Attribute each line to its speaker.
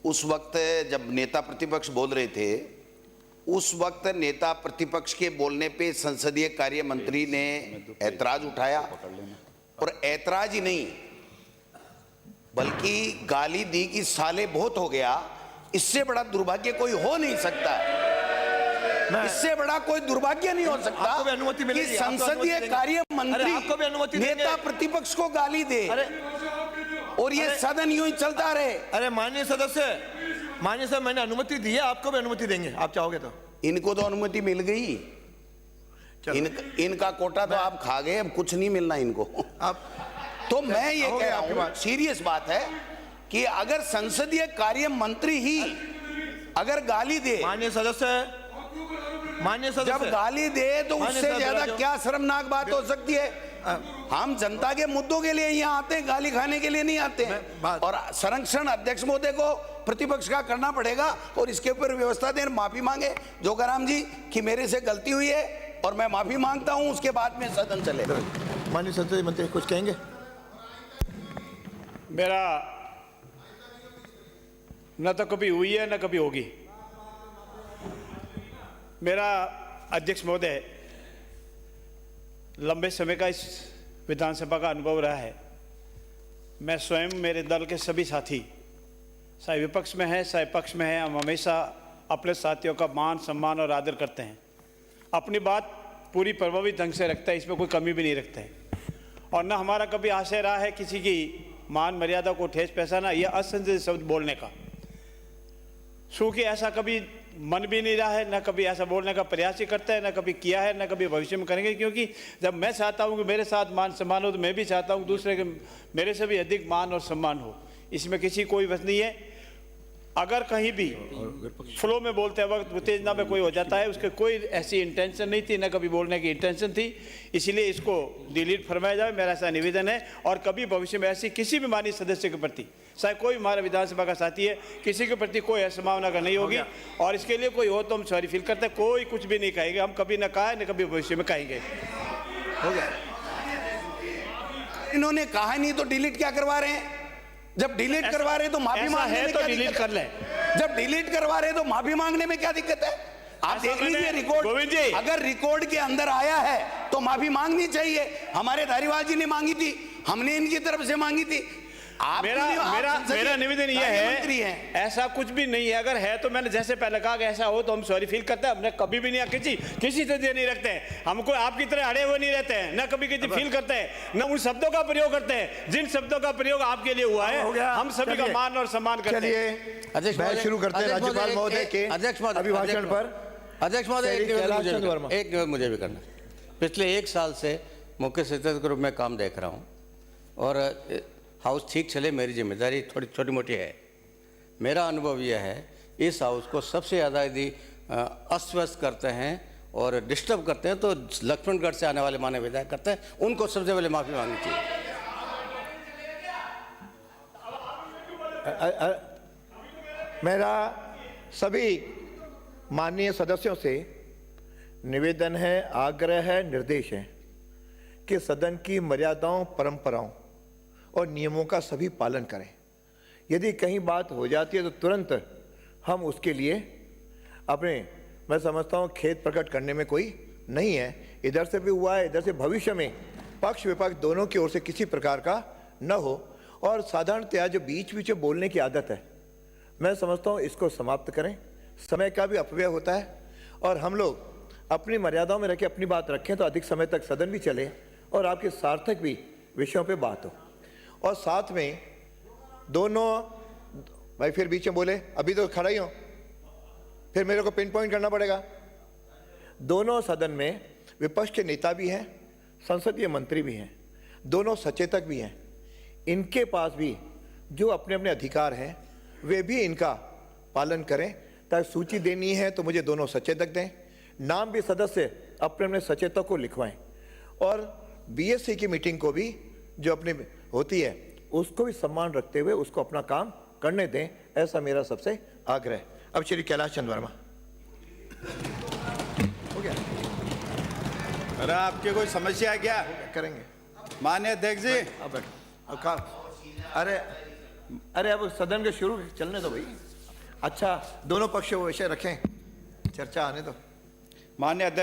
Speaker 1: उस वक्त जब नेता प्रतिपक्ष बोल रहे थे, उस वक्त नेता प्रतिपक्ष के बोलने पे संसदीय कार्य मंत्री ने ऐतराज उठाया, और ऐतराज ही नहीं बल्कि गाली दी कि साले बहुत हो गया। इससे बड़ा दुर्भाग्य कोई हो नहीं सकता है, इससे बड़ा कोई दुर्भाग्य नहीं हो सकता कि संसदीय कार्य मंत्री नेता प्रतिपक्ष को गाली दे और ये सदन यूं ही चलता रहे।
Speaker 2: अरे माननीय सदस्य, माननीय साहब, मैंने अनुमति दी है, आपको भी अनुमति देंगे, आप चाहोगे तो।
Speaker 1: इनको तो अनुमति मिल गई, इनका कोटा तो आप खा गए, अब कुछ नहीं मिलना इनको।
Speaker 2: आप
Speaker 1: तो मैं ये कह रहा हूं, सीरियस बात है कि अगर संसदीय कार्य मंत्री ही अगर गाली दे,
Speaker 2: माननीय सदस्य,
Speaker 1: जब गाली दे तो उससे ज्यादा क्या शर्मनाक बात हो सकती है। हम जनता के मुद्दों के लिए यहाँ आते हैं, गाली खाने के लिए नहीं आते हैं। और संरक्षण अध्यक्ष महोदय को प्रतिपक्ष का करना पड़ेगा और इसके ऊपर व्यवस्था दें, माफी मांगे जोगाराम जी कि मेरे से गलती हुई है और मैं माफी मांगता हूं, उसके बाद में सदन चले।
Speaker 2: माननीय संसदीय मंत्री कुछ कहेंगे?
Speaker 3: मेरा न तो कभी हुई है न कभी होगी। मेरा अध्यक्ष महोदय लंबे समय का इस विधानसभा का अनुभव रहा है। मैं स्वयं, मेरे दल के सभी साथी, चाहे विपक्ष में है चाहे पक्ष में है, हम हमेशा अपने साथियों का मान सम्मान और आदर करते हैं। अपनी बात पूरी प्रभावी ढंग से रखता है, इसमें कोई कमी भी नहीं रखता है। और न हमारा कभी आशय रहा है किसी की मान मर्यादा को ठेस पहुंचाना या असंसदीय शब्द बोलने का। चूँकि ऐसा कभी मन भी नहीं रहा है, न कभी ऐसा बोलने का प्रयास ही करता है, न कभी किया है, न कभी भविष्य में करेंगे। क्योंकि जब मैं चाहता हूं कि मेरे साथ मान सम्मान हो तो मैं भी चाहता हूं दूसरे के मेरे से भी अधिक मान और सम्मान हो, इसमें किसी कोई वजह नहीं है। अगर कहीं भी फ्लो में बोलते वक्त उत्तेजना में कोई हो जाता है, उसके कोई ऐसी इंटेंशन नहीं थी, न कभी बोलने की इंटेंशन थी, इसलिए इसको डिलीट फरमाया जाए, मेरा ऐसा निवेदन है। और कभी भविष्य में ऐसी किसी भी माननीय सदस्य के प्रति, चाहे कोई हमारा विधानसभा का साथी है, किसी के प्रति कोई असंभावना का नहीं होगी। और इसके लिए कोई हो तो हम सॉरी फील करते हैं, कोई कुछ भी नहीं कहेंगे, हम कभी न कहा न कभी भविष्य में कहेंगे।
Speaker 2: हो गया।
Speaker 1: इन्होंने कहा नहीं तो डिलीट क्या करवा रहे हैं? जब डिलीट करवा रहे तो माफी मांगने में क्या
Speaker 3: डिलीट कर लें।
Speaker 1: जब डिलीट करवा रहे तो माफी मांगने में क्या दिक्कत है? आप देख लीजिए रिकॉर्ड, अगर रिकॉर्ड के अंदर आया है तो माफी मांगनी चाहिए। हमारे धारीवाल जी ने मांगी थी, हमने इनकी तरफ से मांगी थी।
Speaker 3: मेरा निवेदन यह है, ऐसा कुछ भी नहीं है। अगर है तो मैंने जैसे पहले कहा कि ऐसा हो तो हम सॉरी फील करते हैं। हमने कभी भी नहीं किसी से नहीं रखते हैं, हमको आपकी तरह अड़े हुए नहीं रहते हैं, न कभी किसी फील करते हैं, न उन शब्दों का प्रयोग करते हैं जिन शब्दों का प्रयोग आपके लिए हुआ है। हम सभी का मान और सम्मान करते हैं।
Speaker 2: अध्यक्ष महोदय शुरू करते हैं राज्यपाल महोदय के अभिभाषण पर।
Speaker 4: अध्यक्ष महोदय, एक निवेदन मुझे भी करना। पिछले 1 साल से मुख्य सचेतक के रूप में काम देख रहा हूँ और हाउस ठीक चले, मेरी जिम्मेदारी थोड़ी छोटी मोटी है। मेरा अनुभव यह है, इस हाउस को सबसे ज़्यादा यदि अस्त व्यस्त करते हैं और डिस्टर्ब करते हैं तो लक्ष्मणगढ़ से आने वाले माननीय विधायक करते हैं, उनको सबसे पहले माफ़ी मांगनी चाहिए।
Speaker 2: मेरा सभी माननीय सदस्यों से निवेदन है, आग्रह है, निर्देश है कि सदन की मर्यादाओं, परंपराओं और नियमों का सभी पालन करें। यदि कहीं बात हो जाती है तो तुरंत हम उसके लिए अपने, मैं समझता हूँ, खेद प्रकट करने में कोई नहीं है। इधर से भी हुआ है, इधर से भविष्य में पक्ष विपक्ष दोनों की ओर से किसी प्रकार का न हो। और साधारणतया जो बीच बीच बोलने की आदत है, मैं समझता हूँ इसको समाप्त करें। समय का भी अपव्यय होता है और हम लोग अपनी मर्यादाओं में रखें, अपनी बात रखें तो अधिक समय तक सदन भी चले और आपके सार्थक भी विषयों पे बात हो। और साथ में दोनों भाई फिर बीच में बोले, अभी तो खड़ा ही हो, फिर मेरे को पिन पॉइंट करना पड़ेगा। दोनों सदन में विपक्ष के नेता भी हैं, संसदीय मंत्री भी हैं, दोनों सचेतक भी हैं। इनके पास भी जो अपने अपने अधिकार हैं वे भी इनका पालन करें। ताकि सूची देनी है तो मुझे दोनों सचेतक दें, नाम भी सदस्य अपने अपने सचेतक को लिखवाएं। और बीएससी की मीटिंग को भी जो अपनी होती है उसको भी सम्मान रखते हुए उसको अपना काम करने दें, ऐसा मेरा सबसे आग्रह है। अब श्री कैलाश चंद वर्मा। हो गया?
Speaker 5: अरे आपकी कोई समस्या है क्या?
Speaker 2: करेंगे
Speaker 5: माननीय अध्यक्ष जी।
Speaker 2: अब अरे अब सदन के शुरू चलने दो भाई। अच्छा, दोनों पक्षों विषय रखें, चर्चा आने दो।
Speaker 3: माननीय अध्यक्ष